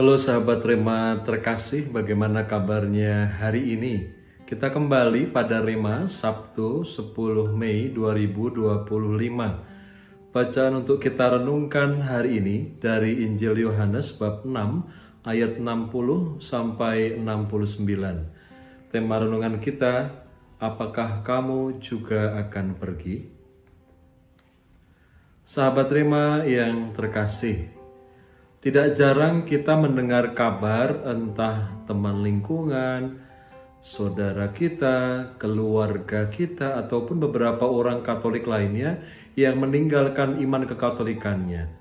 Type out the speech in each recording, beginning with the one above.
Halo sahabat Rema terkasih, bagaimana kabarnya hari ini? Kita kembali pada Rema Sabtu 10 Mei 2025. Bacaan untuk kita renungkan hari ini dari Injil Yohanes bab 6 ayat 60 sampai 69. Tema renungan kita, apakah kamu juga akan pergi? Sahabat Rema yang terkasih, tidak jarang kita mendengar kabar entah teman lingkungan, saudara kita, keluarga kita, ataupun beberapa orang Katolik lainnya yang meninggalkan iman kekatolikannya.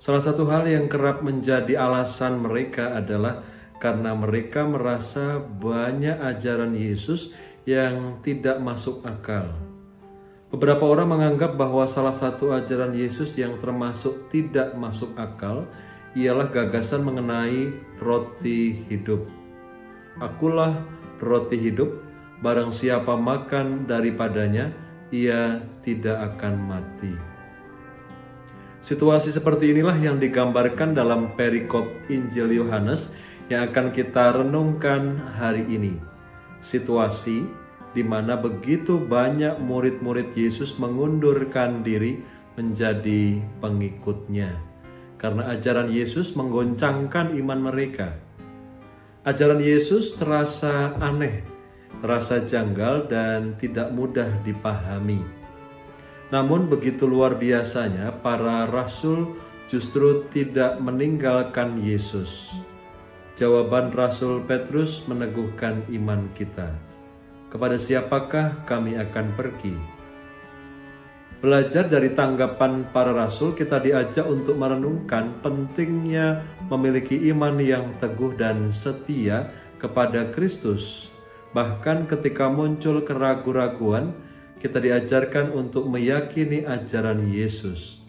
Salah satu hal yang kerap menjadi alasan mereka adalah karena mereka merasa banyak ajaran Yesus yang tidak masuk akal. Beberapa orang menganggap bahwa salah satu ajaran Yesus yang termasuk tidak masuk akal ialah gagasan mengenai roti hidup. Akulah roti hidup, barang siapa makan daripadanya, ia tidak akan mati. Situasi seperti inilah yang digambarkan dalam perikop Injil Yohanes yang akan kita renungkan hari ini. Situasi di mana begitu banyak murid-murid Yesus mengundurkan diri menjadi pengikutnya. Karena ajaran Yesus menggoncangkan iman mereka. Ajaran Yesus terasa aneh, terasa janggal dan tidak mudah dipahami. Namun begitu luar biasanya, para rasul justru tidak meninggalkan Yesus. Jawaban Rasul Petrus meneguhkan iman kita. Kepada siapakah kami akan pergi? Belajar dari tanggapan para rasul, kita diajak untuk merenungkan pentingnya memiliki iman yang teguh dan setia kepada Kristus. Bahkan ketika muncul keraguan-raguan, kita diajarkan untuk meyakini ajaran Yesus.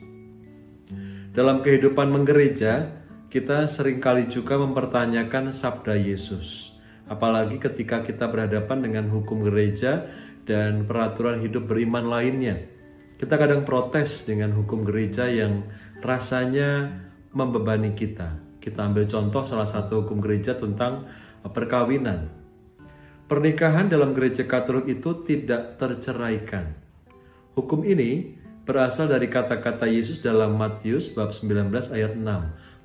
Dalam kehidupan menggereja, kita seringkali juga mempertanyakan sabda Yesus. Apalagi ketika kita berhadapan dengan hukum gereja dan peraturan hidup beriman lainnya. Kita kadang protes dengan hukum gereja yang rasanya membebani kita. Kita ambil contoh salah satu hukum gereja tentang perkawinan. Pernikahan dalam gereja Katolik itu tidak terceraikan. Hukum ini berasal dari kata-kata Yesus dalam Matius bab 19 ayat 6.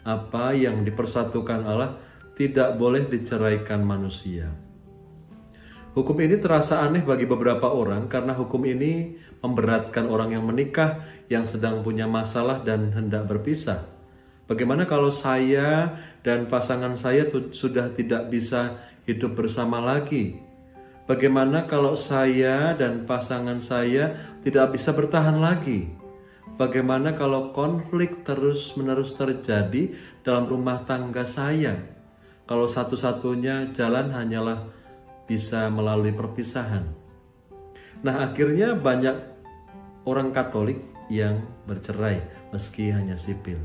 Apa yang dipersatukan Allah tidak boleh diceraikan manusia. Hukum ini terasa aneh bagi beberapa orang karena hukum ini memberatkan orang yang menikah yang sedang punya masalah dan hendak berpisah. Bagaimana kalau saya dan pasangan saya sudah tidak bisa hidup bersama lagi? Bagaimana kalau saya dan pasangan saya tidak bisa bertahan lagi? Bagaimana kalau konflik terus-menerus terjadi dalam rumah tangga saya? Kalau satu-satunya jalan hanyalah bisa melalui perpisahan. Nah, akhirnya banyak orang Katolik yang bercerai meski hanya sipil.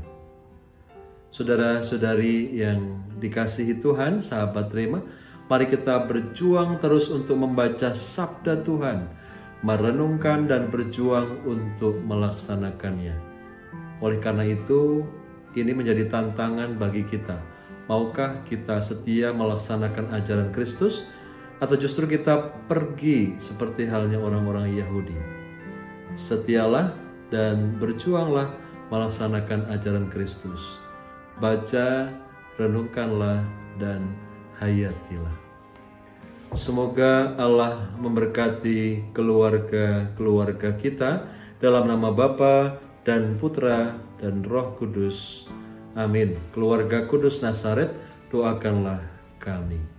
Saudara-saudari yang dikasihi Tuhan, sahabat Rema, mari kita berjuang terus untuk membaca sabda Tuhan, merenungkan dan berjuang untuk melaksanakannya. Oleh karena itu, ini menjadi tantangan bagi kita. Maukah kita setia melaksanakan ajaran Kristus, atau justru kita pergi seperti halnya orang-orang Yahudi? Setialah dan berjuanglah melaksanakan ajaran Kristus. Baca, renungkanlah, dan hayatilah. Semoga Allah memberkati keluarga-keluarga kita dalam nama Bapa dan Putra dan Roh Kudus. Amin. Keluarga Kudus Nazaret, doakanlah kami.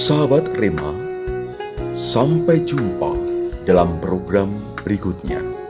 Sahabat Rema, sampai jumpa dalam program berikutnya.